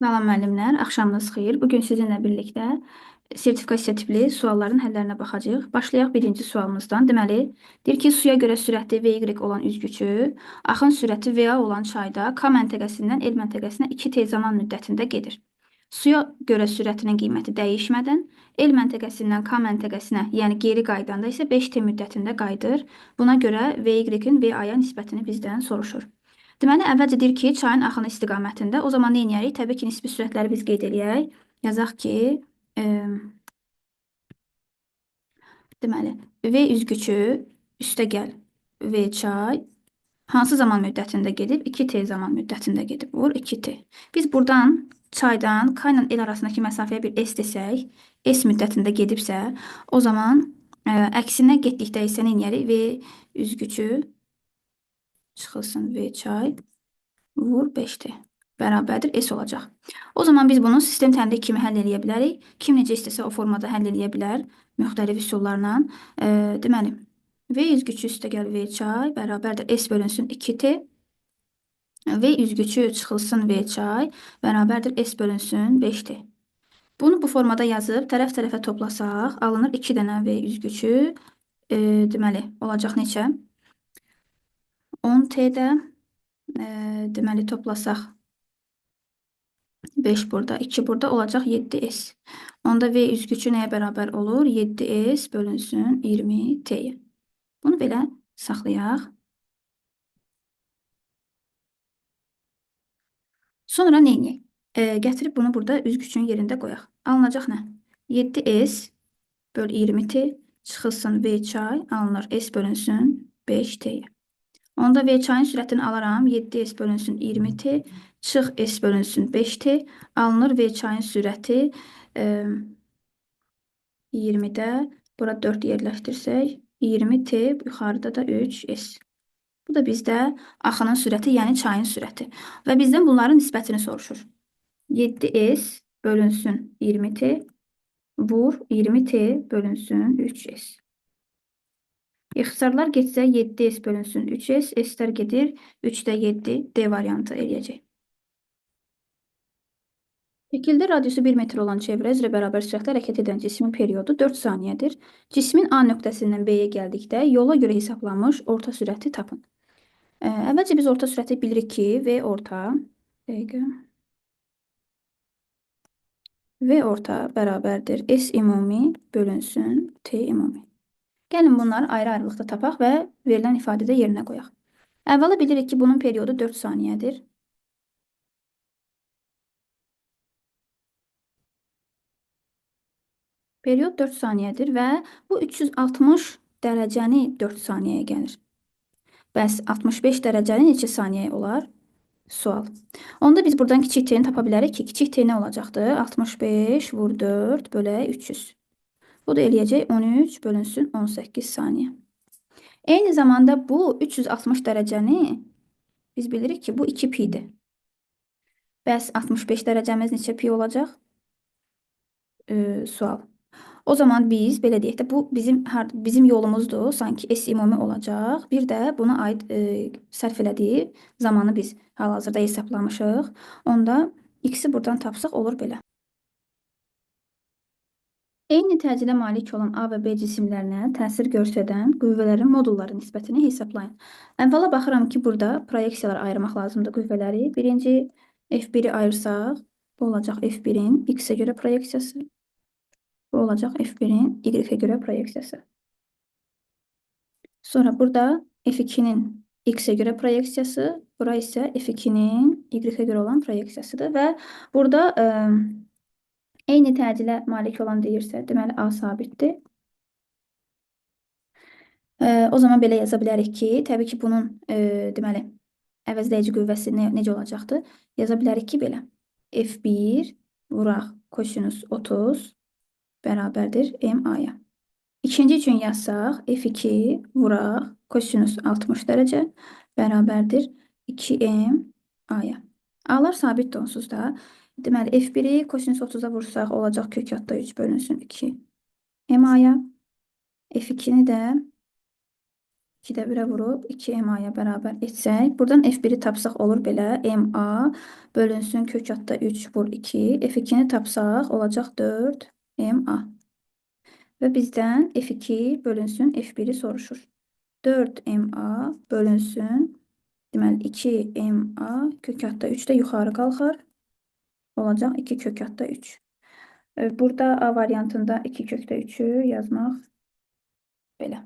Salam müəllimlər, axşamınız xeyir. Bugün sizinlə birlikdə sertifikasiya tipli sualların həllərinə baxacağıq. Başlayaq birinci sualımızdan. Deməli, deyir ki, suya görə sürəti VY olan üzgüçü, axın sürəti VA olan çayda K məntəqəsindən L məntəqəsinə 2 tez zaman müddətində gedir. Suya görə sürətinin qiyməti dəyişmədən L məntəqəsindən K məntəqəsinə, yəni geri qaydanda isə 5T müddətində qayıdır. Buna görə VY-in VA-ya nisbətini bizdən soruşur. Deməli, əvvəlcə deyir ki, çayın axını istiqamətində. O zaman nə edərik? Təbii ki, nisbi sürətləri biz qeyd eləyək. Yazaq ki, e, deməli, V üzgüçü üstəgəl V çay hansı zaman müddətində gedib? 2T zaman müddətində gedib. Vur 2T. Biz buradan çaydan K ilə L arasındakı məsafəyə bir S desək, S müddətində gedibsə, o zaman əksinə getdikdə isə nə edərik? V üzgüçü çıxılsın V çay vur 5T bərabərdir S olacaq. O zaman biz bunu sistem tənqid kimi həll edə bilərik. Kim necə istəsə o formada həll edə bilər müxtəlif üsullarla. Deməli, V üzgüçü üstəgəl V çay bərabərdir S bölünsün 2T. V üzgüçü çıxılsın V çay bərabərdir S bölünsün 5T. Bunu bu formada yazıb tərəf-tərəfə toplasaq, alınır 2 dənə V üzgüçü. Deməli, olacaq neçə? 10T-də deməli toplasaq 5 burada, 2 burada olacaq 7S. Onda V üzgüçü nəyə bərabər olur? 7S bölünsün 20T'yə. Bunu belə saxlayaq. Sonra nə edək? Gətirib bunu burada üzgüçün yerində qoyaq. Alınacaq nə? 7S böl 20T çıxılsın V çay alınır S bölünsün 5T'yə. Onda V çayın sürətini alaram. 7S bölünsün 20T çıx S bölünsün 5T alınır V çayın sürəti 20-də bura 4 yerləşdirsək 20T yuxarıda da 3S. Bu da bizdə axının sürəti, yəni çayın sürəti. Və bizdən bunların nisbətini soruşur. 7S bölünsün 20T vur 20T bölünsün 3S. İxtisarlar getsə 7S bölünsün 3S, S'lər gedir 3-də 7 D variantı eləyəcək. Şəkildə radiusu 1 metr olan çevrə üzrə bərabər sürətlə hərəkət edən cismin periodu 4 saniyədir. Cismin A nöqtəsindən B-yə gəldikdə yola görə hesablanmış orta sürəti tapın. Əvvəlcə biz orta sürəti bilirik ki, V orta bərabərdir S ümumi bölünsün T ümumi. Gəlin bunları ayrı-ayrılıqda tapaq və verilən ifadədə yerinə qoyaq. Əvvəla bilirik ki, bunun periodu 4 saniyədir. Period 4 saniyədir və bu 360 dərəcəni 4 saniyəyə gəlir. Bəs 65 dərəcəni neçə saniyə olar? Sual. Onda biz buradan kiçik t-ni tapa bilərik ki, kiçik t nə olacaqdır? 65 vur 4 bölə 300. Bu da eləyəcək 13 bölünsün 18 saniyə. Eyni zamanda bu 360 dərəcəni biz bilirik ki, bu 2 pi-dir. Bəs 65 dərəcəmiz neçə pi olacaq? Sual. O zaman biz belə deyək də bu bizim yolumuzdur. Sanki S ümumi olacaq. Bir də buna aid sərf elədiyi zamanı biz hal-hazırda hesablamışıq. Onda x-i buradan tapsaq olur belə. Eyni təcillə malik olan A və B cisimlərinə təsir göstərən qüvvələrin modulları nisbətini hesablayın. Əvvəla baxıram ki, burada proyeksiyalar ayırmaq lazımdır qüvvələri. Birinci F1-i ayırsaq, bu olacaq F1-in x-ə görə proyeksiyası. Bu olacaq F1-in Y-ə görə proyeksiyası. Sonra burada F2-nin X-ə görə proyeksiyası, bura isə F2-nin Y-ə görə olan proyeksiyasıdır və burada eyni təcillə malik olan deyirsə, deməli A sabitdir. O zaman belə yaza bilərik ki, təbii ki, bunun deməli əvəzləyici qüvvəsi necə olacaqdır? Yaza bilərik ki, belə. F1 vuraq kosinus 30 bərabərdir MA-ya. İkinci üçün yazsaq, F2 vuraq kosinus 60 dərəcə bərabərdir 2M A-ya. A-lar sabitdir onsuz da. Deməli, F1-i kosinus 30-a vursaq, olacaq kök altda 3 bölünsün 2 M A-ya. F2-ni də 2-də 1-ə vurub 2MA-ya bərabər etsək, buradan F1-i tapsaq olur belə. MA bölünsün kök altda 3 vur 2. F2-ni tapsaq olacaq 4MA. Və bizdən F2 bölünsün F1-i soruşur. 4MA bölünsün, deməli 2MA kök altda 3 də yuxarı qalxar. Olacaq 2 kök altda 3. Burada A variantında 2 kökdə 3-ü yazmaq belə.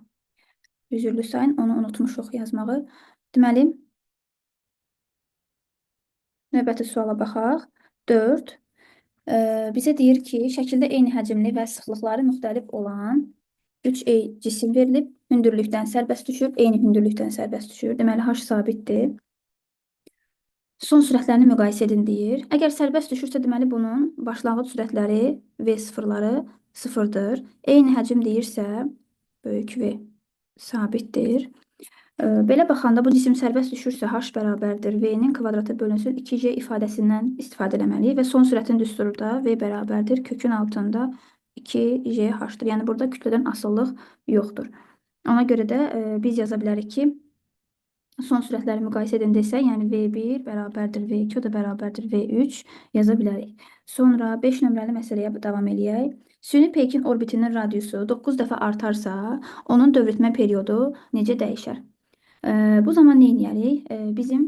Üzürlü sayın, onu unutmuşuq yazmağı. Deməli, növbəti suala baxaq. 4. Bizə deyir ki, şəkildə eyni həcmli və sıxlıqları müxtəlif olan 3 cisim verilib, hündürlükdən sərbəst düşür, eyni hündürlükdən sərbəst düşür. Deməli, H sabitdir. Son sürətlərini müqayisə edin deyir. Əgər sərbəst düşürsə, deməli bunun başlanğıc sürətləri V0-ları 0-dır. Eyni həcm deyirsə, böyük V sabitdir. Belə baxanda bu cisim sərbəst düşürsə, H bərabərdir V-nin kvadratı bölünsün 2J ifadəsindən istifadə etməliyik və son sürətin düsturu da V bərabərdir kökün altında 2JH-dır. Yəni burada kütlədən asıllıq yoxdur. Ona görə də biz yaza bilərik ki, son sürətləri müqayisə edin desə, yəni V1 bərabərdir V2, o da bərabərdir V3 yaza bilərik. Sonra 5 nömrəli məsələyə davam eləyək. Süni peykin orbitinin radiusu 9 dəfə artarsa, onun dövr etmə periodu necə dəyişər? Bu zaman nə edərik? Bizim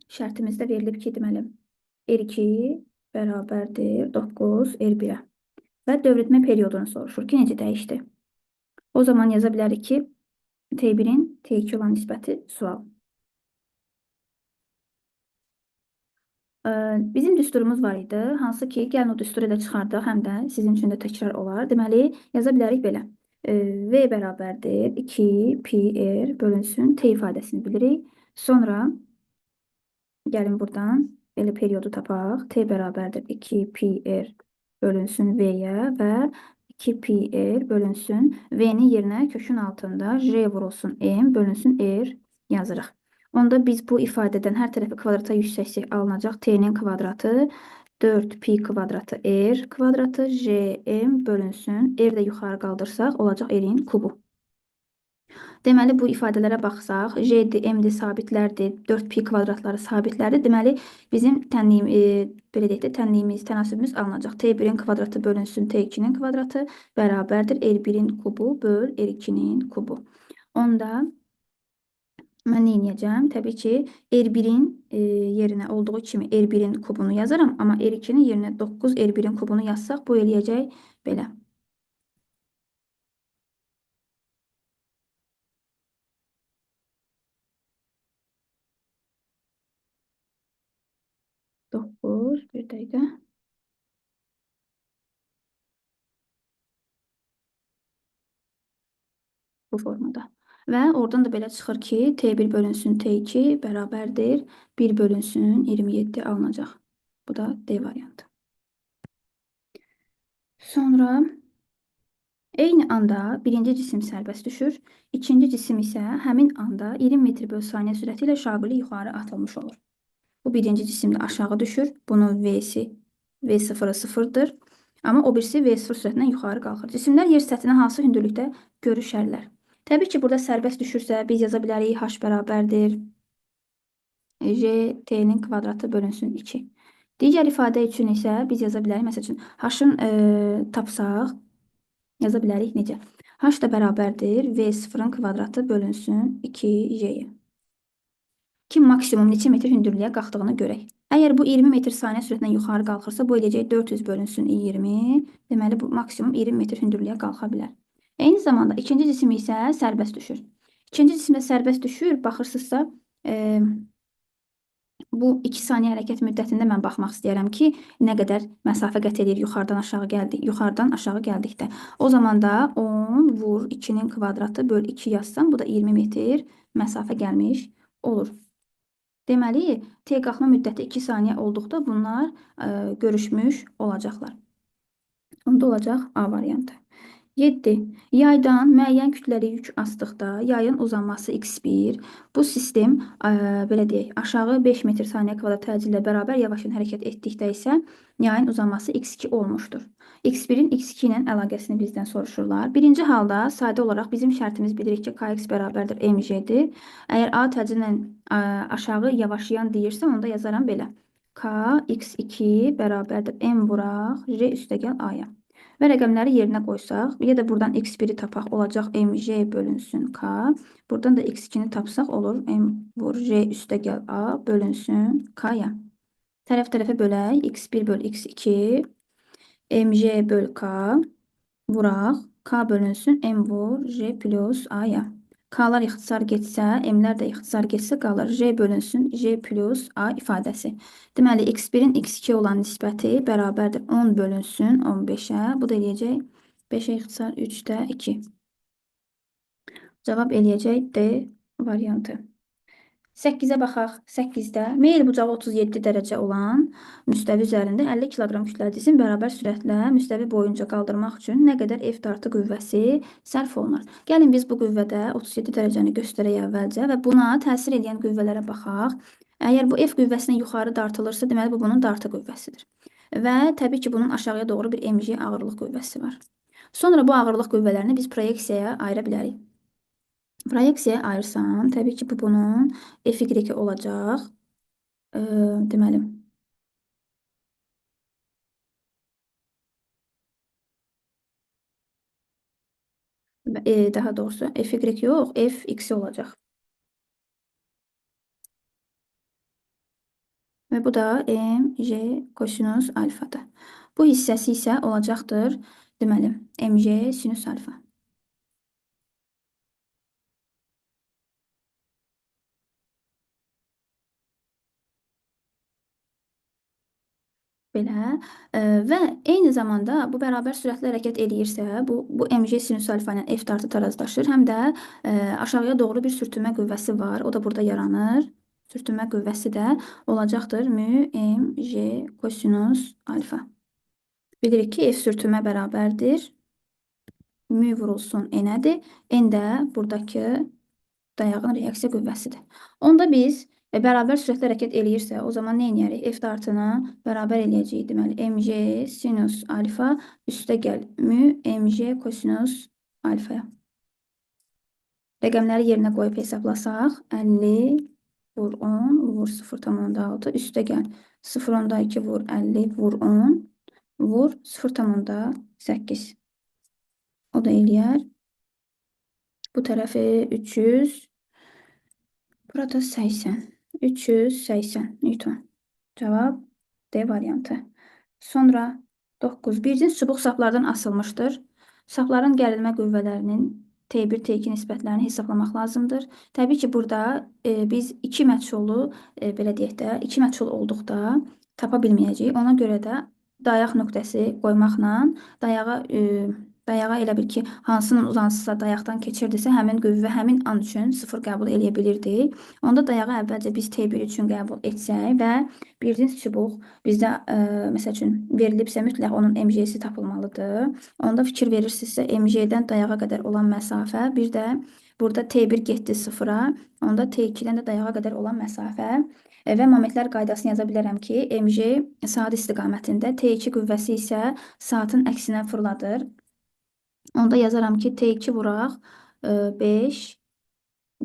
şərtimizdə verilib ki, deməli, R2 bərabərdir 9 R1-ə və dövr etmə periodunu soruşur ki, necə dəyişdi? O zaman yaza bilərik ki, T1-in T2 olan nisbəti sual. Bizim düsturumuz var idi, hansı ki, gəlin o düsturu da çıxardıq, həm də sizin üçün də təkrar olar. Deməli, yaza bilərik belə. V bərabərdir 2 pi r bölünsün T ifadəsini bilirik. Sonra gəlin buradan belə periodu tapaq. T bərabərdir 2 pi r bölünsün V-yə və 2 pi r bölünsün V-nin yerinə kökün altında J vurulsun M bölünsün R yazırıq. Onda biz bu ifadədən hər tərəfi kvadrata yüksəksək alınacaq T-nin kvadratı 4 pi kvadratı R kvadratı JM bölünsün. R də yuxarı qaldırsaq olacaq R-in kubu. Deməli, bu ifadələrə baxsaq, J-dir, M-dir, sabitlərdir, 4 pi kvadratları sabitlərdir. Deməli, bizim tənasübümüz alınacaq. T1-in kvadratı bölünsün T2-nin kvadratı bərabərdir R1-in kubu böl R2-nin kubu. Onda mən nə edəcəm? Təbii ki, R1-in yerinə olduğu kimi R1-in kubunu yazaram, amma R2-nin yerinə 9 R1-in kubunu yazsaq, bu eləyəcək belə. Bir dəqiqə. Bu formada. Və oradan da belə çıxır ki, T1 bölünsün T2 bərabərdir 1 bölünsün 27 alınacaq. Bu da D variantı. Sonra eyni anda birinci cisim sərbəst düşür, ikinci cisim isə həmin anda 20 metr böl saniyə sürəti ilə şaquli yuxarı atılmış olur. Bu birinci cisimdə aşağı düşür, bunun V-si V0-ı 0-dır, amma o birisi V0 sürətindən yuxarı qalxır. Cisimlər yer səthinə hansı hündürlükdə görüşərlər? Təbii ki, burada sərbəst düşürsə, biz yaza bilərik H bərabərdir J T-nin kvadratı bölünsün 2. Digər ifadə üçün isə biz yaza bilərik, məsəl üçün, H-ın tapsaq, yaza bilərik necə? H da bərabərdir V0-ın kvadratı bölünsün 2J-yə. Ki, maksimum neçə metr hündürlüyə qalxdığını görək. Əgər bu 20 metr saniyə sürətindən yuxarı qalxırsa, bu eləyəcək 400 bölünsün 20. Deməli, bu maksimum 20 metr hündürlüyə qalxa bilər. Eyni zamanda ikinci cisim isə sərbəst düşür. İkinci cisimdə sərbəst düşür, baxırsınızsa, bu 2 saniyə hərəkət müddətində mən baxmaq istəyərəm ki, nə qədər məsafə qət edir yuxarıdan aşağı gəldikdə. O zaman da 10 vur 2-nin kvadratı böl 2 yazsam, bu da 20 metr məsafə gəlmiş olur. Deməli, T qalxma müddəti 2 saniyə olduqda bunlar görüşmüş olacaqlar. Onda olacaq A variantı. 7. Yaydan müəyyən kütləli yük asdıqda yayın uzanması x1. Bu sistem belə deyək, aşağı 5 metr saniyə kvadrat təcillə bərabər yavaşın hərəkət etdikdə isə yayın uzanması x2 olmuşdur. x1-in x2 ilə əlaqəsini bizdən soruşurlar. Birinci halda sadə olaraq bizim şərtimiz bilirik ki, kx bərabərdir mj'dir. Əgər a təcillə aşağı yavaşlayan deyirsə, onda yazaram belə. K x2 bərabərdir m vuraq j üstəgəl a-ya. Və rəqəmləri yerinə qoysaq, ya da buradan x1-i tapaq, olacaq mj bölünsün k. Buradan da x2-ni tapsaq olur m vur j üstəgəl a bölünsün k-ya. Tərəf-tərəfə bölək. x1 böl x2 mj böl k vuraq. K bölünsün m vur j plus a-ya. K'lar ixtisar getsə, m'lər də ixtisar getsə qalır. J bölünsün j plus a ifadəsi. Deməli, x1-in x2 olan nisbəti bərabərdir 10 bölünsün 15-ə. Bu da eləyəcək 5-ə ixtisar 3-də 2. Cavab eləyəcək D variantı. 8-ə baxaq. 8-də meyl bucağı 37 dərəcə olan müstəvi üzərində 50 kq kütləli cisim bərabər sürətlə müstəvi boyunca qaldırmaq üçün nə qədər F dartı qüvvəsi sərf olunur? Gəlin biz bu qüvvədə 37 dərəcəni göstərək əvvəlcə və buna təsir edən qüvvələrə baxaq. Əgər bu F qüvvəsinə yuxarı dartılırsa, deməli bu bunun dartı qüvvəsidir. Və təbii ki, bunun aşağıya doğru bir mg ağırlıq qüvvəsi var. Sonra bu ağırlıq qüvvələrini biz proyeksiyaya ayıra bilərik. Proyeksiyaya ayırsam, təbii ki, bu bunun f(y) olacaq. Deməli, daha doğrusu f(y) yox, f(x) olacaq. Və bu da mj kosinus alfadır. Bu hissəsi isə olacaqdır, deməli, mj sinus alfa. Belə və eyni zamanda bu bərabər sürətlə hərəkət eləyirsə, bu mg sinus alfa ilə f dartı tarazlaşır, həm də aşağıya doğru bir sürtünmə qüvvəsi var, o da burada yaranır. Sürtünmə qüvvəsi də olacaqdır mü mg kosinus alfa. Bilirik ki, f sürtünmə bərabərdir. Mü vurulsun n-ədir. N də buradakı dayağın reaksiya qüvvəsidir. Onda biz bərabər sürətlə hərəkət eləyirsə, o zaman nə edərik? F dartını bərabər eləyəcəyik. Deməli, mg sinus alfa üstə gəl mü mg kosinus alfaya. Rəqəmləri yerinə qoyub hesablasaq, 50 vur 10 vur 0,6 üstə gəl 0,2 vur 50 vur 10 vur 0,8. O da eləyər. Bu tərəfi 300. Burada 80. 380 Newton. Cavab D variantı. Sonra 9. Bir cins çubuq saplardan asılmışdır. Sapların gərilmə qüvvələrinin T1, T2 nisbətlərini hesablamaq lazımdır. Təbii ki, burada biz 2 məchulu, belə deyək də, 2 məchul olduqda tapa bilməyəcəyik. Ona görə də dayaq nöqtəsi qoymaqla dayağa elə bil ki, hansının uzantısısa dayaqdan keçirdisə, həmin qüvvə həmin an üçün 0 qəbul edə bilirdik. Onda dayağı əvvəlcə biz T1 üçün qəbul etsək və bir cins çubuq bizdə məsəl üçün verilibsə mütləq onun mg-si tapılmalıdır. Onda fikir verirsinizsə mg-dən dayağa qədər olan məsafə, bir də burada T1 getdi 0-a, onda T2-dən də dayağa qədər olan məsafə və momentlər qaydasını yaza bilərəm ki, mg saat istiqamətində, T2 qüvvəsi isə saatın əksinə fırladır. Onda yazaram ki, T2 vuraq 5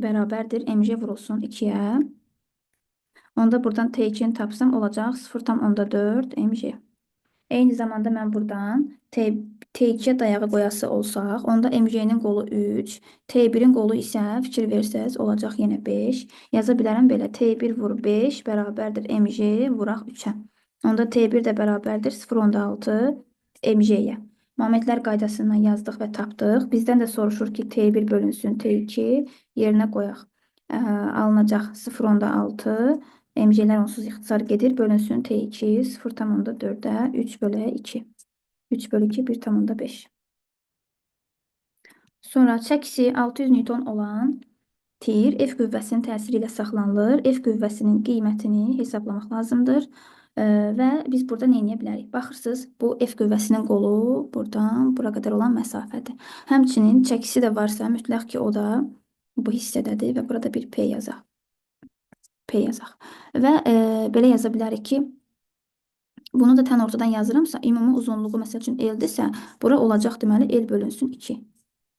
bərabərdir mg vurulsun 2-yə. Onda buradan T2-ni tapsam olacaq 0,4 mg. Eyni zamanda mən buradan T2-yə dayağı qoyası olsaq, onda mg-nin qolu 3, T1-in qolu isə fikir versəz olacaq yenə 5. Yaza bilərəm belə, T1 vur 5 bərabərdir mg vuraq 3-ə. Onda T1 də bərabərdir 0,6 mg-yə. Momentlər qaydasından yazdıq və tapdıq. Bizdən də soruşur ki, T1 bölünsün T2 yerinə qoyaq. Alınacaq 0,6 mg-lər onsuz ixtisar gedir. Bölünsün T2 0,4-də 3 bölü 2. 3 bölü 2 1,5. Sonra çəkisi 600 Newton olan tir F qüvvəsinin təsiri ilə saxlanılır. F qüvvəsinin qiymətini hesablamaq lazımdır. Və biz burada nə edə bilərik? Baxırsınız, bu F qüvvəsinin qolu buradan bura qədər olan məsafədir. Həmçinin çəkisi də varsa, mütləq ki, o da bu hissədədir və burada bir P yazaq. P yazaq. Və belə yaza bilərik ki, bunu da tən ortadan yazıramsa, ümumi uzunluğu məsəl üçün L-dirsə, bura olacaq deməli L bölünsün 2.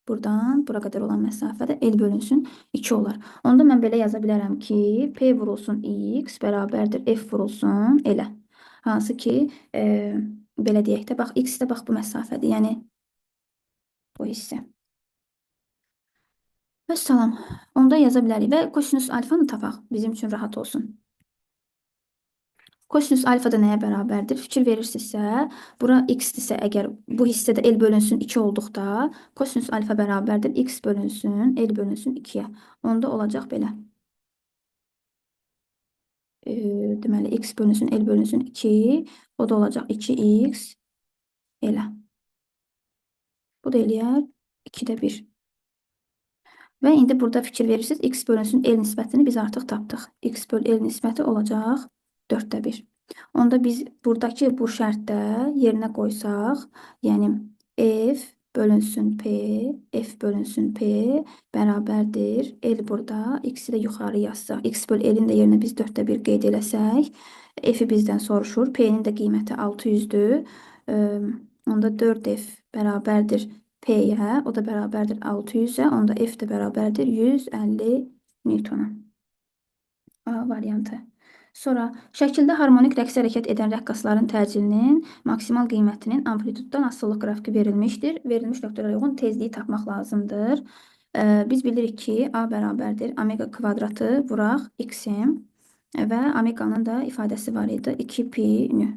Buradan bura qədər olan məsafədə L bölünsün 2 olar. Onda mən belə yaza bilərəm ki, P vurulsun X bərabərdir F vurulsun L-ə. Hansı ki, belə deyək də, bax, X də bax bu məsafədir, yəni bu hissə. Və salam. Onda yaza bilərik və kosinus alfanı tapaq, bizim üçün rahat olsun. Kosinus alfa da nəyə bərabərdir? Fikir verirsinizsə, bura x-dirsə, əgər bu hissədə L bölünsün 2 olduqda, kosinus alfa bərabərdir x bölünsün L bölünsün 2-yə. Onda olacaq belə. Deməli, x bölünsün L bölünsün 2, o da olacaq 2x elə. Bu da eləyər 2-də 1. Və indi burada fikir verirsiniz, x bölünsün L nisbətini biz artıq tapdıq. X böl L nisbəti olacaq 4-də 1. Onda biz buradakı bu şərtdə yerinə qoysaq, yəni F bölünsün P, F bölünsün P bərabərdir. L burada, X-i də yuxarı yazsaq, X böl L-in də yerinə biz 4-də 1 qeyd eləsək, F-i bizdən soruşur. P-nin də qiyməti 600-dür. Onda 4F bərabərdir P-yə, o da bərabərdir 600-ə, onda F də bərabərdir 150 Newtona. A variantı. Sonra şəkildə harmonik rəqsə hərəkət edən rəqqasların təcilinin maksimal qiymətinin amplituddan asılılıq qrafiki verilmişdir. Verilmiş nöqtələrə uyğun tezliyi tapmaq lazımdır. Biz bilirik ki, A bərabərdir omega kvadratı vuraq x-im və omeganın da ifadəsi var idi 2pi nü.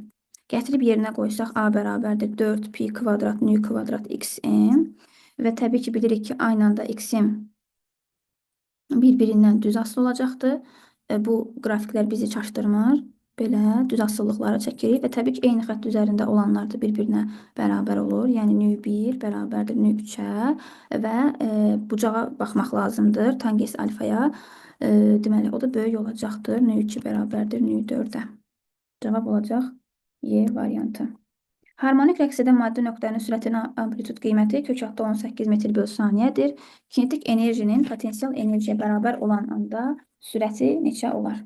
Gətirib yerinə qoysaq A bərabərdir 4pi kvadrat nü kvadrat x-im və təbii ki, bilirik ki, aynı anda x-im bir-birindən düz asılı olacaqdır. Bu qrafiklər bizi çaşdırmır. Belə düz asılılıqları çəkirik və təbii ki, eyni xətt üzərində olanlar da bir-birinə bərabər olur. Yəni, nü 1 bərabərdir nü 3-ə və bucağa baxmaq lazımdır tangens alfaya. Deməli, o da böyük olacaqdır. Nü 2 bərabərdir nü 4-ə. Cavab olacaq Y variantı. Harmonik rəqs edən maddi nöqtənin sürətinin amplitud qiyməti kökatda 18 metr böl saniyədir. Kinetik enerjinin potensial enerjiyə bərabər olan anda sürəti neçə olar?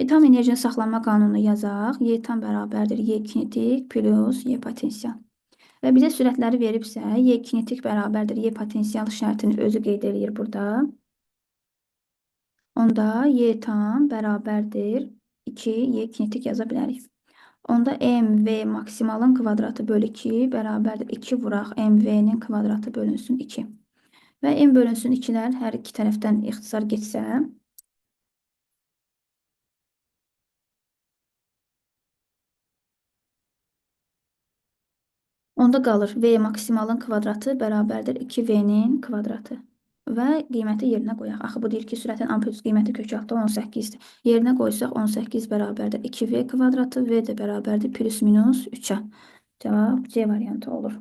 Tam enerjinin saxlanma qanununu yazaq. Y tam bərabərdir Y kinetik plus Y potensial. Və bizə sürətləri veribsə, Y kinetik bərabərdir Y potensial şərtini özü qeyd edir burada. Onda Y tam bərabərdir 2 Y kinetik yaza bilərik. Onda MV maksimalın kvadratı bölü 2 bərabərdir 2 vuraq MV-nin kvadratı bölünsün 2. Və M bölünsün 2-lər hər iki tərəfdən ixtisar getsə, onda qalır V maksimalın kvadratı bərabərdir 2V-nin kvadratı. Və qiyməti yerinə qoyaq. Axı, bu deyir ki, sürətin amplitud qiyməti kökatda 18-dir. Yerinə qoysaq 18 bərabərdir 2V kvadratı, V də bərabərdir plus minus 3-ə. Cavab C variantı olur.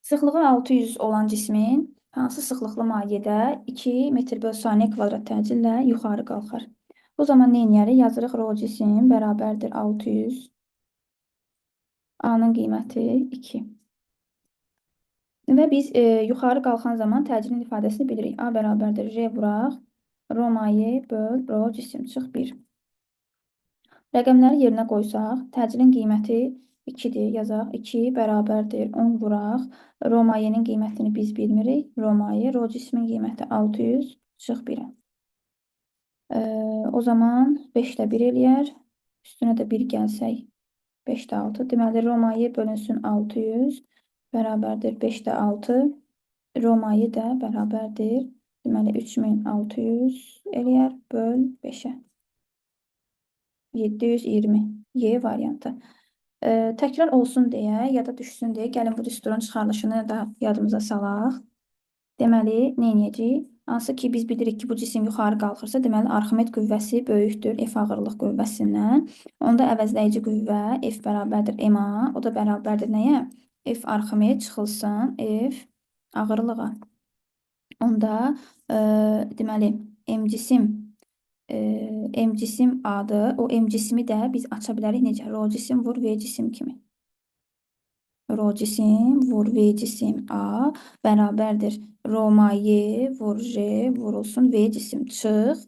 Sıxlığı 600 olan cismin hansı sıxlıqlı mayedə 2 metr böl saniyə kvadrat təcillə yuxarı qalxar? O zaman nə edərik? Yazırıq rho cisim bərabərdir 600. A-nın qiyməti 2. Və biz yuxarı qalxan zaman təcilin ifadəsini bilirik. A bərabərdir J vuraq, rho maye böl rho cisim çıx 1. Rəqəmləri yerinə qoysaq, təcilin qiyməti 2-dir, yazaq. 2 bərabərdir 10 vuraq, rho mayenin qiymətini biz bilmirik. Rho maye, rho cismin qiyməti 600 çıx 1-ə. O zaman 5-də 1 eləyər. Üstünə də 1 gəlsək 5-də 6. Deməli, rho maye bölünsün 600 bərabərdir 5-də 6. Rho maye də bərabərdir. Deməli, 3600 eləyər böl 5-ə. 720. Y variantı. Təkrar olsun deyə, ya da düşsün deyə, gəlin bu düsturun çıxarılışını da yadımıza salaq. Deməli, nə edəcəyik? Hansı ki, biz bilirik ki, bu cisim yuxarı qalxırsa, deməli, Arximed qüvvəsi böyükdür F ağırlıq qüvvəsindən. Onda əvəzləyici qüvvə F bərabərdir MA, o da bərabərdir nəyə? F Arximed çıxılsın F ağırlığa. Onda, deməli, M cisim M cisim A'dır. O M cisimi də biz aça bilərik necə? Rho cisim vur V cisim kimi. Rho cisim vur V cisim A bərabərdir. Rho maye vur J vurulsun V cisim çıx.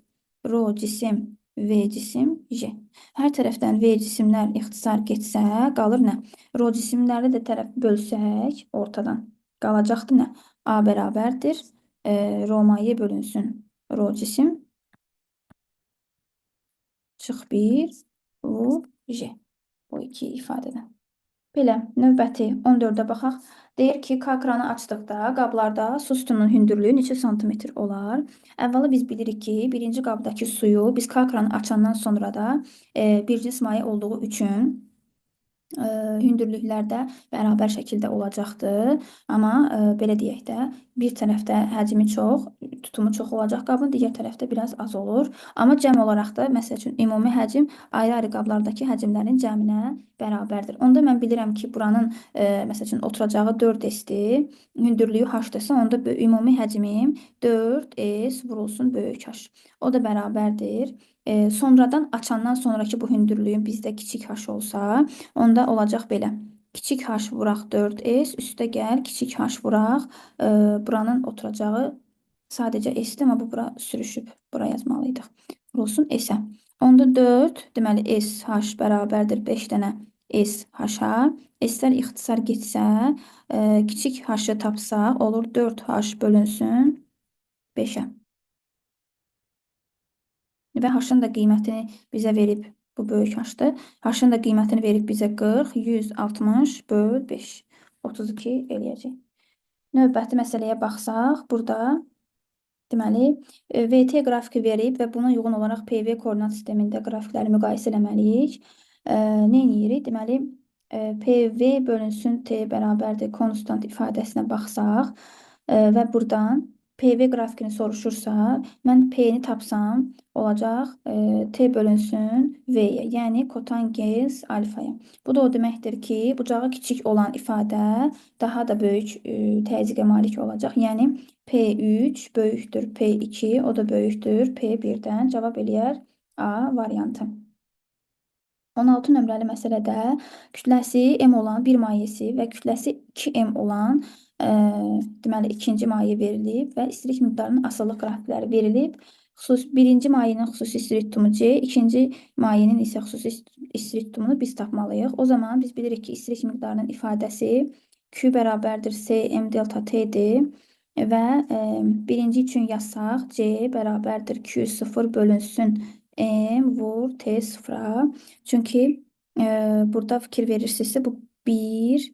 Rho cisim V cisim J. Hər tərəfdən V cisimlər ixtisar getsə qalır nə? Rho cisimləri də tərəf bölsək ortadan qalacaqdır nə? A bərabərdir. Rho maye bölünsün. Rho cisim çıx 1 vur J. Bu iki ifadədən. Belə, növbəti 14-ə baxaq. Deyir ki, K-kranı açdıqda qablarda su sütununun hündürlüyü neçə santimetr olar? Əvvəla biz bilirik ki, birinci qabdakı suyu biz K-kranı açandan sonra da bir cins maye olduğu üçün hündürlüklər də bərabər şəkildə olacaqdır. Amma belə deyək də, bir tərəfdə həcmi çox, tutumu çox olacaq qabın, digər tərəfdə biraz az olur. Amma cəm olaraq da, məsəl üçün, ümumi həcm ayrı-ayrı qablardakı həcmlərin cəminə bərabərdir. Onda mən bilirəm ki, buranın, məsəl üçün, oturacağı 4S-dir, hündürlüyü H-dırsa, onda ümumi həcmim 4S vurulsun böyük H. O da bərabərdir. Sonradan açandan sonraki bu hündürlüyün bizdə kiçik H olsa, onda olacaq belə. Kiçik H vuraq 4S, üstə gəl, kiçik H vuraq. Buranın oturacağı sadəcə S-dir, amma bu bura sürüşüb. Bura yazmalıydıq. Vurulsun S-ə. Onda 4, deməli SH bərabərdir 5 dənə SH-a. S-lər ixtisar getsə, kiçik H-ı tapsaq, olur 4H bölünsün 5-ə. Və H-ın da qiymətini bizə verib, bu böyük H-dır. H-ın da qiymətini verib bizə 40, 160 böl 5, 32 eləyəcək. Növbəti məsələyə baxsaq, burada deməli, VT qrafiki verib və buna uyğun olaraq PV koordinat sistemində qrafikləri müqayisə eləməliyik. Nə edirik? Deməli, PV bölünsün T bərabərdir konstant ifadəsinə baxsaq və buradan PV qrafikini soruşursa, mən P-ni tapsam, olacaq T bölünsün V-yə, yəni kotangens alfaya. Bu da o deməkdir ki, bucağı kiçik olan ifadə daha da böyük təzyiqə malik olacaq. Yəni P3 böyükdür P2, o da böyükdür P1-dən. Cavab eləyər A variantı. 16 nömrəli məsələdə kütləsi M olan bir mayesi və kütləsi 2M olan deməli ikinci maye verilib və istilik miqdarının asıllıq qrafikləri verilib. Birinci mayenin xüsusi istilik tutumu C, ikinci mayenin isə xüsusi istilik tutumunu biz tapmalıyıq. O zaman biz bilirik ki, istilik miqdarının ifadəsi Q bərabərdir C M delta T'dir və birinci üçün yazsaq C bərabərdir Q0 bölünsün M vur T sıfıra. Çünki burada fikir verirsinizsə bu 1,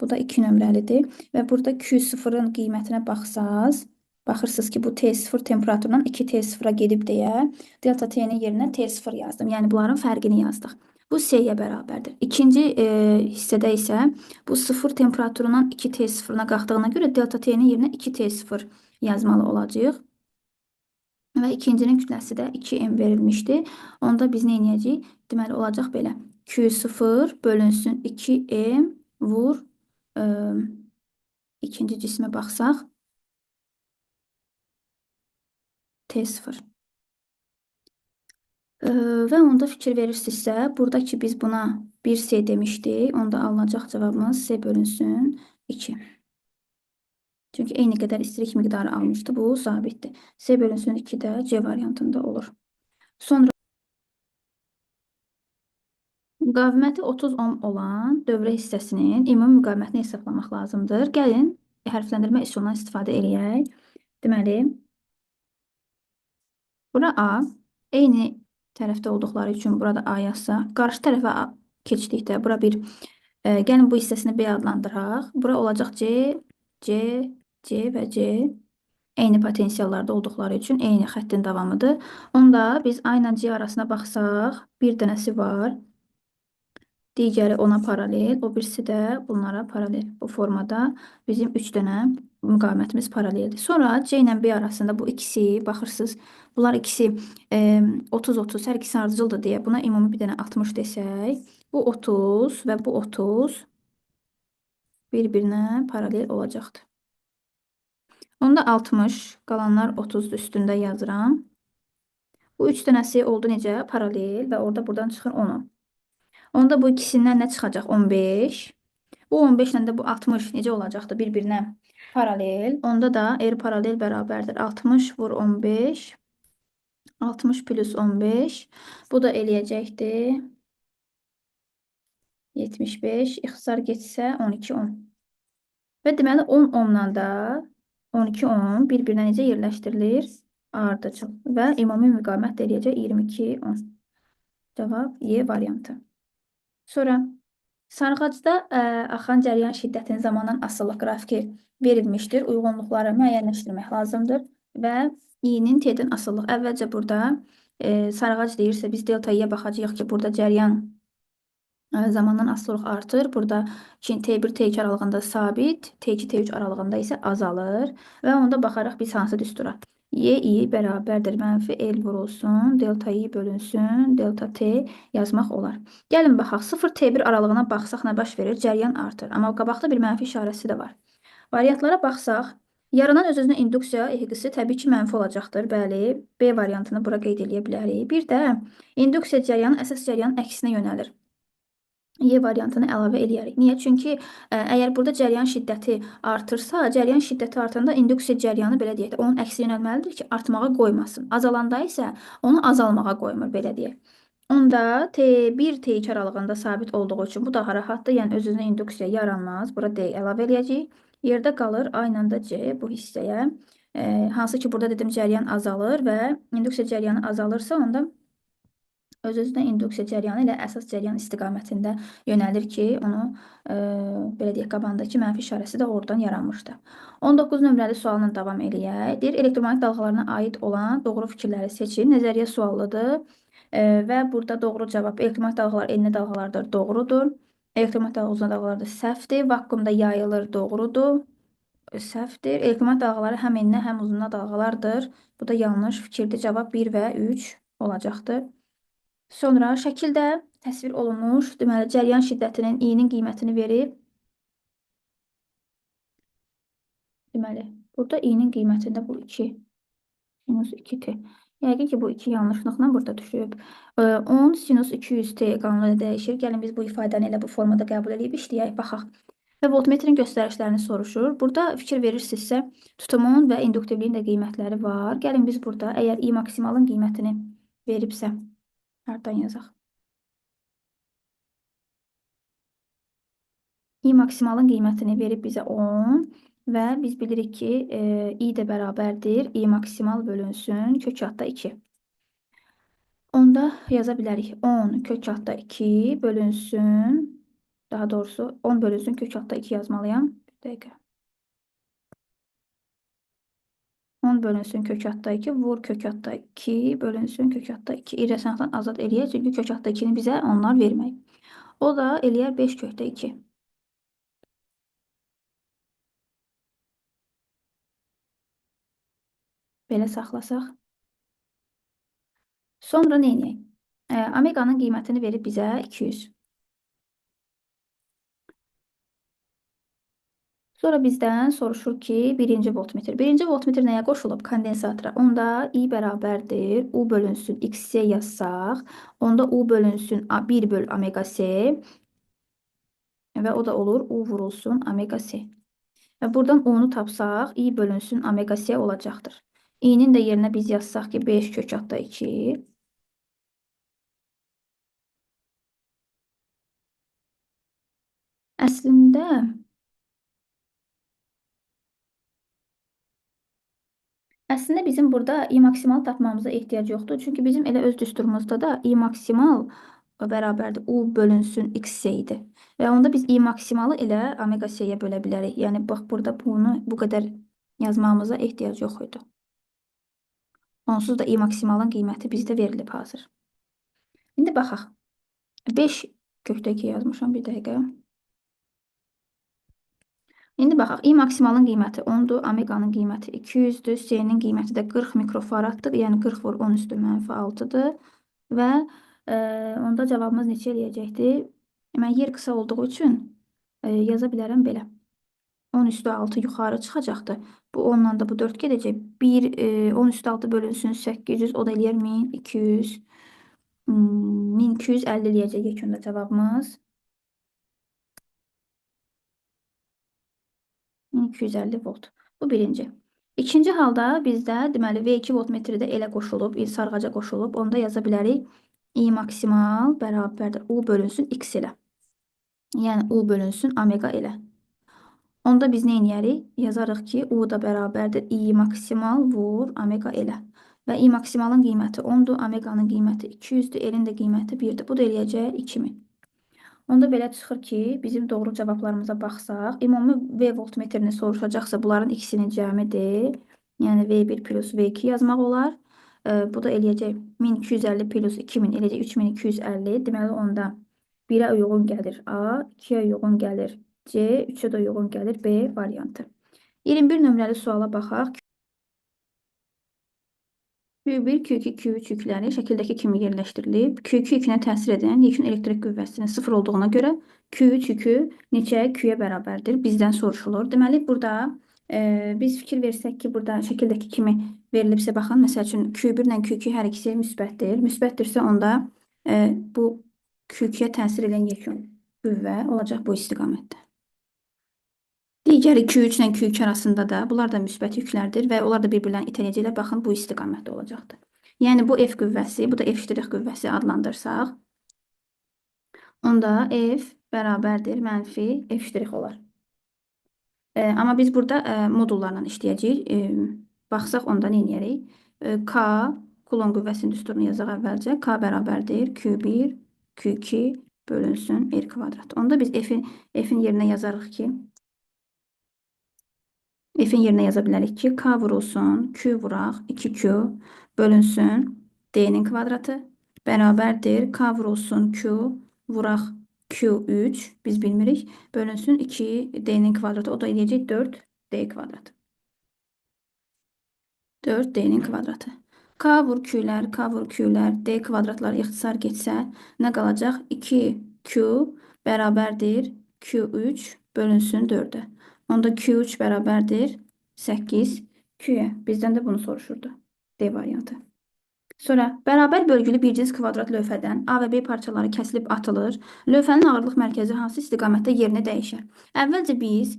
bu da 2 nömrəlidir. Və burada Q0-ın qiymətinə baxsaz, baxırsınız ki, bu T0 temperaturundan 2T0-a gedib deyə delta T-nin yerinə T0 yazdım. Yəni bunların fərqini yazdıq. Bu C-yə bərabərdir. İkinci hissədə isə bu 0 temperaturundan 2T0-a qalxdığına görə delta T-nin yerinə 2T0 yazmalı olacaq. Və ikincinin kütləsi də 2M verilmişdi. Onda biz nə edəcəyik? Deməli, olacaq belə. Q0 bölünsün 2M vur ikinci cismə baxsaq T0. Və onda fikir verirsinizsə, buradakı biz buna 1C demişdik. Onda alınacaq cavabımız C bölünsün 2. Çünki eyni qədər istilik miqdarı almışdı. Bu sabitdir. C bölünsün 2 də C variantında olur. Sonra müqaviməti 30 ohm olan dövrə hissəsinin ümumi müqavimətini hesablamaq lazımdır. Gəlin, hərfləndirmə üsulundan istifadə eləyək. Deməli, bura A, eyni tərəfdə olduqları üçün burada A yazsa, qarşı tərəfə keçdikdə bura bir, gəlin bu hissəsini B adlandıraq. Bura olacaq C, C, C və C. Eyni potensiallarda olduqları üçün eyni xəttin davamıdır. Onda biz A ilə C arasına baxsaq, bir dənəsi var. Digəri ona paralel, o birisi də bunlara paralel. Bu formada bizim 3 dənə müqavimətimiz paraleldir. Sonra C ilə B arasında bu ikisi, baxırsınız, bunlar ikisi 30-30, hər ikisi ardıcıldır deyə buna ümumi bir dənə 60 desək, bu 30 və bu 30 bir-birinə paralel olacaqdır. Onda 60, qalanlar 30 üstündə yazıram. Bu 3 dənəsi oldu necə? Paralel və orada buradan çıxır 10. Onda bu ikisindən nə çıxacaq? 15. Bu 15 ilə də bu 60 necə olacaqdı? Bir-birinə paralel. Onda da paralel bərabərdir. 60 vur 15. 60 plus 15. Bu da eləyəcəkdir. 75. İxtisar getsə 12 10. Və deməli 10 10-la da 12 10 bir-birinə necə yerləşdirilir? Ardıcıl. Və ümumi müqavimət də eləyəcək 22 10. Cavab Y variantı. Sonra sarğacda axan cəryan şiddətinin zamandan asılı qrafiki verilmişdir. Uyğunluqları müəyyənləşdirmək lazımdır və i-nin t-dən asıllıq. Əvvəlcə burada sarğac deyirsə biz delta i-yə baxacağıq ki, burada cəryan zamandan asılılıq artır. Burada T1 T2 aralığında sabit, T2 T3 aralığında isə azalır və onda baxaraq biz hansı düstura? Y bərabərdir mənfi L vurulsun, delta i bölünsün, delta t yazmaq olar. Gəlin baxaq, 0 T1 aralığına baxsaq nə baş verir? Cəryan artır. Amma qabaqda bir mənfi işarəsi də var. Variantlara baxsaq, yaranan öz-özünə induksiya ehqisi təbii ki, mənfi olacaqdır. Bəli, B variantını bura qeyd edə bilərik. Bir də induksiya cəryanı əsas cəryanın əksinə yönəlir. Y variantını əlavə eləyərik. Niyə? Çünki əgər burada cəryan şiddəti artırsa, cəryan şiddəti artanda induksiya cəryanı belə deyək də, onun əksi yönəlməlidir ki, artmağa qoymasın. Azalanda isə onu azalmağa qoymur, belə deyək. Onda T1, T2 aralığında sabit olduğu üçün bu daha rahatdır. Yəni öz-özünə induksiya yaranmaz. Bura D əlavə eləyəcəyik. Yerdə qalır A ilə də C bu hissəyə. Hansı ki, burada dedim cəryan azalır və induksiya cəryanı azalırsa, onda öz-özünə induksiya cəryanı ilə əsas cəryan istiqamətində yönəlir ki, onu belə deyək, qabağındakı mənfi işarəsi də oradan yaranmışdı. 19 nömrəli sualına davam eləyək. Deyir, elektromagnetik dalğalarına aid olan doğru fikirləri seçin. Nəzəriyyə sualıdır və burada doğru cavab elektromagnetik dalğalar enli dalğalardır, doğrudur. Elektromagnetik dalğa uzun dalğalardır, səhvdir. Vakuumda yayılır, doğrudur. Səhvdir. Elektromagnetik dalğaları həm enli, həm uzunluq dalğalardır. Bu da yanlış fikirdir. Cavab 1 və 3 olacaqdır. Sonra şəkildə təsvir olunmuş, deməli, cəryan şiddətinin i-nin qiymətini verib. Deməli, burada i-nin qiymətində bu 2 sinus 2t. Yəqin ki, bu 2 yanlışlıqla burada düşüb. 10 sinus 200t qanunu dəyişir. Gəlin biz bu ifadəni elə bu formada qəbul edib işləyək, baxaq. Və voltmetrin göstərişlərini soruşur. Burada fikir verirsinizsə, tutumun və induktivliyin də qiymətləri var. Gəlin biz burada, əgər i maksimalın qiymətini veribsə, hardan yazaq? i maksimalın qiymətini verib bizə 10 və biz bilirik ki, i də bərabərdir. i maksimal bölünsün kök altda 2. Onda yaza bilərik 10 kök altda 2 bölünsün, daha doğrusu 10 bölünsün kök altda 2 yazmalıyam. Bir dəqiqə. 10 bölünsün kök altda 2 vur kök altda 2 bölünsün kök altda 2. İrrasionaldan azad eləyək, çünki kök altda 2-ni bizə onlar vermək. O da eləyər 5 kökdə 2. Belə saxlasaq. Sonra nə edək? Omeqanın qiymətini verib bizə 200. Sonra bizdən soruşur ki, birinci voltmetr. Birinci voltmetr nəyə qoşulub? Kondensatora. Onda i bərabərdir. U bölünsün xc yazsaq. Onda u bölünsün 1 böl omega c. Və o da olur u vurulsun omega c. Və buradan u-nu tapsaq, i bölünsün omega c olacaqdır. i-nin də yerinə biz yazsaq ki, 5 kök altda 2. Əslində bizim burada i maksimal tapmamıza ehtiyac yoxdur. Çünki bizim elə öz düsturumuzda da i maksimal bərabərdir u bölünsün xc idi. Və onda biz i maksimalı elə omega c-yə bölə bilərik. Yəni bax burada bunu bu qədər yazmamıza ehtiyac yox idi. Onsuz da i maksimalın qiyməti bizdə verilib hazır. İndi baxaq. 5 kökdə 2 yazmışam, bir dəqiqə. İndi baxaq, i maksimalın qiyməti 10-dur, omeqanın qiyməti 200-dür, c-nin qiyməti də 40 mikrofaraddır, yəni 40 vur 10 üstü mənfi 6-dır və onda cavabımız neçə eləyəcəkdir? Mən yer qısa olduğu üçün yaza bilərəm belə. 10 üstü 6 yuxarı çıxacaqdır. Bu 10 da bu 4 gedəcək. 10 üstü 6 bölünsün 800, o da eləyər 1200. 1250 eləyəcək yekunda cavabımız. 1250 volt. Bu birinci. İkinci halda bizdə deməli V2 voltmetri də elə qoşulub, sarğaca qoşulub. Onda yaza bilərik I maksimal bərabərdir U bölünsün X ilə. Yəni U bölünsün omega ilə. Onda biz nə edərik? Yazarıq ki, U da bərabərdir I maksimal vur omega ilə. Və I maksimalın qiyməti 10-dur, omeganın qiyməti 200-dür, L-in də qiyməti 1-dir. Bu da eləyəcək 2000. Onda belə çıxır ki, bizim doğru cavablarımıza baxsaq, ümumi V voltmetrini soruşacaqsa bunların ikisinin cəmidir. Yəni V1 plus V2 yazmaq olar. Bu da eləyəcək 1250 plus 2000 eləyəcək 3250. Deməli onda 1-ə uyğun gəlir A, 2-yə uyğun gəlir C, 3-ə də uyğun gəlir B variantı. 21 nömrəli suala baxaq. Q1, Q2, Q3 yükləri şəkildəki kimi yerləşdirilib. Q2 yükünə təsir edən yekun elektrik qüvvəsinin 0 olduğuna görə Q3 yükü neçə Q-yə bərabərdir? Bizdən soruşulur. Deməli, burada biz fikir versək ki, burada şəkildəki kimi verilibsə, baxın, məsəl üçün Q1 ilə Q2 hər ikisi müsbətdir. Müsbətdirsə, onda bu Q2-yə təsir edən yekun qüvvə olacaq bu istiqamətdə. Digəri Q3 ilə Q2 arasında da bunlar da müsbət yüklərdir və onlar da bir-birlərini itələyəcəklər. Baxın, bu istiqamətdə olacaqdır. Yəni bu F qüvvəsi, bu da F' qüvvəsi adlandırsaq, onda F bərabərdir mənfi F' olar. Amma biz burada modullarla işləyəcəyik. Baxsaq onda nə edərik? K Kulon qüvvəsinin düsturunu yazaq əvvəlcə. K bərabərdir Q1 Q2 bölünsün R kvadrat. Onda biz F'in yerinə yazarıq ki, F'in yerinə yaza bilərik ki, K vurulsun, Q vuraq, 2Q bölünsün D'nin kvadratı bərabərdir. K vurulsun, Q vuraq, Q3 biz bilmirik. Bölünsün 2 D'nin kvadratı, o da eləyəcək 4D kvadratı. 4D'nin kvadratı. K vur Q'lər, K vur Q'lər, D kvadratlar ixtisar getsə, nə qalacaq? 2Q bərabərdir Q3 bölünsün 4'ə. Onda Q3 bərabərdir 8 Q-yə. Bizdən də bunu soruşurdu. D variantı. Sonra bərabər bölgülü bir cins kvadrat lövhədən A və B parçaları kəsilib atılır. Lövhənin ağırlıq mərkəzi hansı istiqamətdə yerini dəyişər? Əvvəlcə biz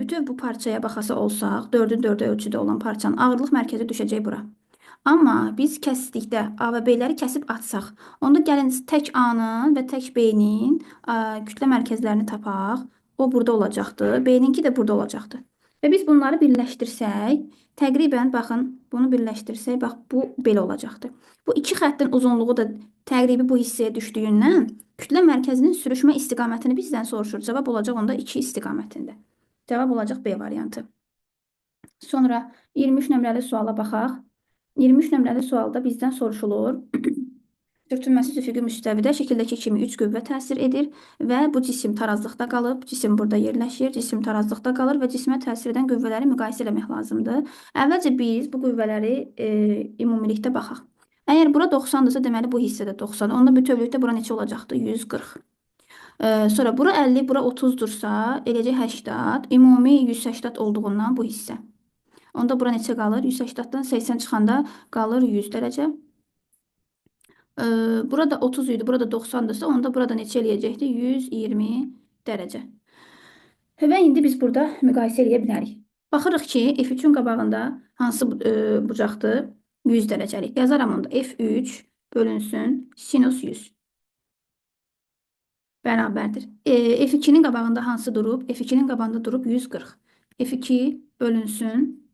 bütöv bu parçaya baxası olsaq, 4'ün 4'ə ölçüdə olan parçanın ağırlıq mərkəzi düşəcək bura. Amma biz kəsdikdə A və B-ləri kəsib atsaq, onda gəlin tək A-nın və tək B-nin kütlə mərkəzlərini tapaq. O burada olacaqdır. B-ninki də burada olacaqdır. Və biz bunları birləşdirsək, təqribən baxın, bunu birləşdirsək, bax bu belə olacaqdır. Bu iki xəttin uzunluğu da təqribi bu hissəyə düşdüyündən kütlə mərkəzinin sürüşmə istiqamətini bizdən soruşur. Cavab olacaq onda 2 istiqamətində. Cavab olacaq B variantı. Sonra 23 nömrəli suala baxaq. 23 nömrəli sualda bizdən soruşulur. Sürtünməsiz üfüqi müstəvidə şəkildəki kimi 3 qüvvə təsir edir və bu cisim tarazlıqda qalıb, cisim burada yerləşir, cisim tarazlıqda qalır və cismə təsir edən qüvvələri müqayisə eləmək lazımdır. Əvvəlcə biz bu qüvvələri ümumilikdə baxaq. Əgər bura 90-dırsa, deməli bu hissədə 90. Onda bütövlükdə bura neçə olacaqdır? 140. Sonra bura 50, bura 30-dursa, eləcək 80, ümumi 180 olduğundan bu hissə. Onda bura neçə qalır? 180-dan 80 çıxanda qalır 100 dərəcə. Burada 30 idi, burada 90'dırsa, onda burada neçə eləyəcəkdir? 120 dərəcə. Və indi biz burada müqayisə eləyə bilərik. Baxırıq ki, F3-ün qabağında hansı bucaqdır? 100 dərəcəlik. Yazaram onda F3 bölünsün sinus 100. Bərabərdir. F2-nin qabağında hansı durub? F2-nin qabağında durub 140. F2 bölünsün.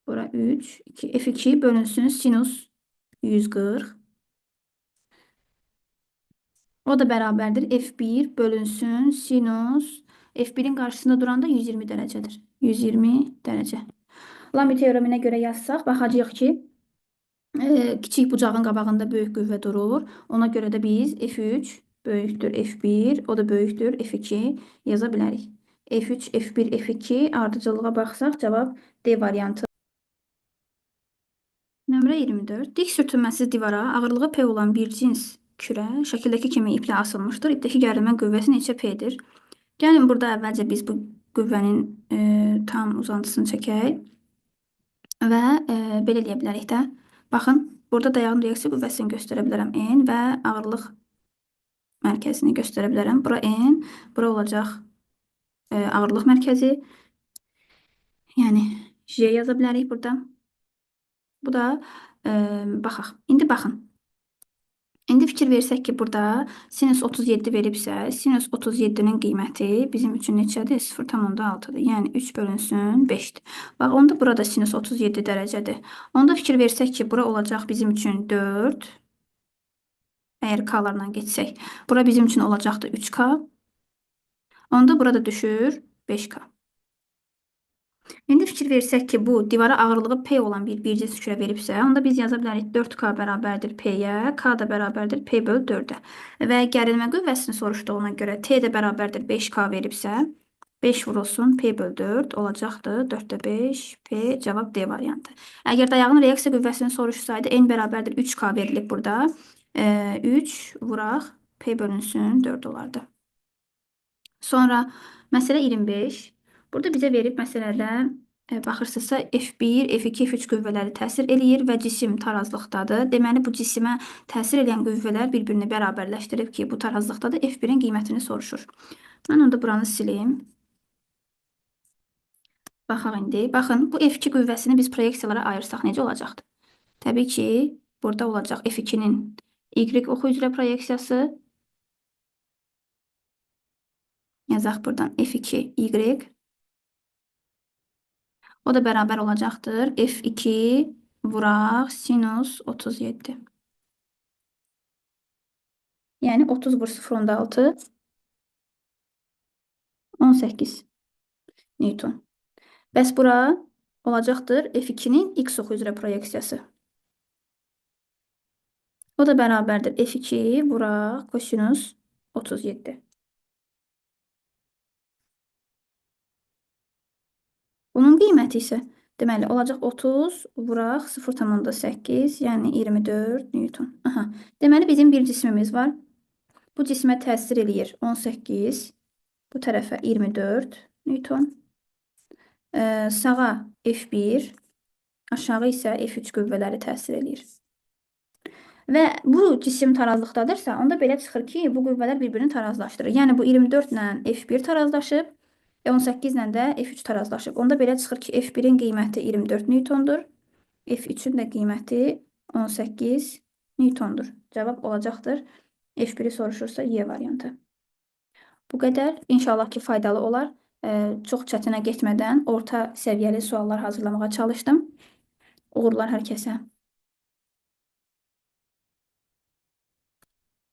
Bura 3, 2, F2 bölünsün sinus 140. O da bərabərdir. F1 bölünsün sinus. F1'in qarşısında duranda 120 dərəcədir. 120 dərəcə. Lambda teoreminə görə yazsaq, baxacağıq ki, kiçik bucağın qabağında böyük qüvvə durur. Ona görə də biz F3 böyükdür F1, o da böyükdür F2 yaza bilərik. F3, F1, F2 ardıcılığa baxsaq, cavab D variantı. Nömrə 24. Dik sürtünməsiz divara ağırlığı P olan bir cins kürə şəkildəki kimi iplə asılmışdır. İpdəki gərilmə qüvvəsi neçə P-dir? Gəlin burada əvvəlcə biz bu qüvvənin tam uzantısını çəkək və belə eləyə bilərik də. Baxın, burada da yağın reaksiya qüvvəsini göstərə bilərəm N və ağırlıq mərkəzini göstərə bilərəm. Bura N, bura olacaq ağırlıq mərkəzi. Yəni J yaza bilərik burada. Bu da baxaq. İndi baxın. İndi fikir versək ki, burada sinus 37 veribsə, sinus 37-nin qiyməti bizim üçün neçədir? 0,6-dır. Yəni 3 bölünsün 5-dir. Bax, onda burada sinus 37 dərəcədir. Onda fikir versək ki, bura olacaq bizim üçün 4. Əgər k-larla geçsək. Bura bizim üçün olacaqdır 3k. Onda burada düşür 5k. İndi fikir versək ki, bu divara ağırlığı P olan bir bircə şükürə veribsə, onda biz yaza bilərik 4K bərabərdir P-yə, K da bərabərdir P bölü 4-ə. Və gərilmə qüvvəsini soruşduğuna görə T də bərabərdir 5K veribsə, 5 vurulsun P bölü 4 olacaqdır 4-də 5, P cavab D variantı. Əgər dayağın reaksiya qüvvəsini soruşsaydı, N bərabərdir 3K verilib burada. 3 vuraq P bölünsün 4 olardı. Sonra məsələ 25. Burada bizə verib məsələdə baxırsınızsa F1, F2, F3 qüvvələri təsir eləyir və cisim tarazlıqdadır. Deməli, bu cisimə təsir edən qüvvələr bir-birini bərabərləşdirib ki, bu tarazlıqdadır. F1-in qiymətini soruşur. Mən onda buranı silim. Baxaq indi. Baxın, bu F2 qüvvəsini biz proyeksiyalara ayırsaq necə olacaqdır? Təbii ki, burada olacaq F2-nin Y oxu üzrə proyeksiyası. Yazaq buradan F2Y. O da bərabər olacaqdır. F2 vuraq sinus 37. Yəni 30 vur 0,6 18 Newton. Bəs bura olacaqdır F2-nin X oxu üzrə proyeksiyası. O da bərabərdir F2 vuraq kosinus 37. Bunun qiyməti isə deməli olacaq 30 vuraq 0,8, yəni 24 Newton. Aha. Deməli bizim bir cismimiz var. Bu cismə təsir eləyir 18, bu tərəfə 24 Newton. Sağa F1, aşağı isə F3 qüvvələri təsir eləyir. Və bu cisim tarazlıqdadırsa, onda belə çıxır ki, bu qüvvələr bir-birini tarazlaşdırır. Yəni bu 24 ilə F1 tarazlaşıb, 18 ilə də F3 tarazlaşıb. Onda belə çıxır ki, F1-in qiyməti 24 Newtondur, F3-ün də qiyməti 18 Newtondur. Cavab olacaqdır. F1-i soruşursa Y variantı. Bu qədər. İnşallah ki, faydalı olar. Çox çətinə getmədən orta səviyyəli suallar hazırlamağa çalışdım. Uğurlar hər kəsə.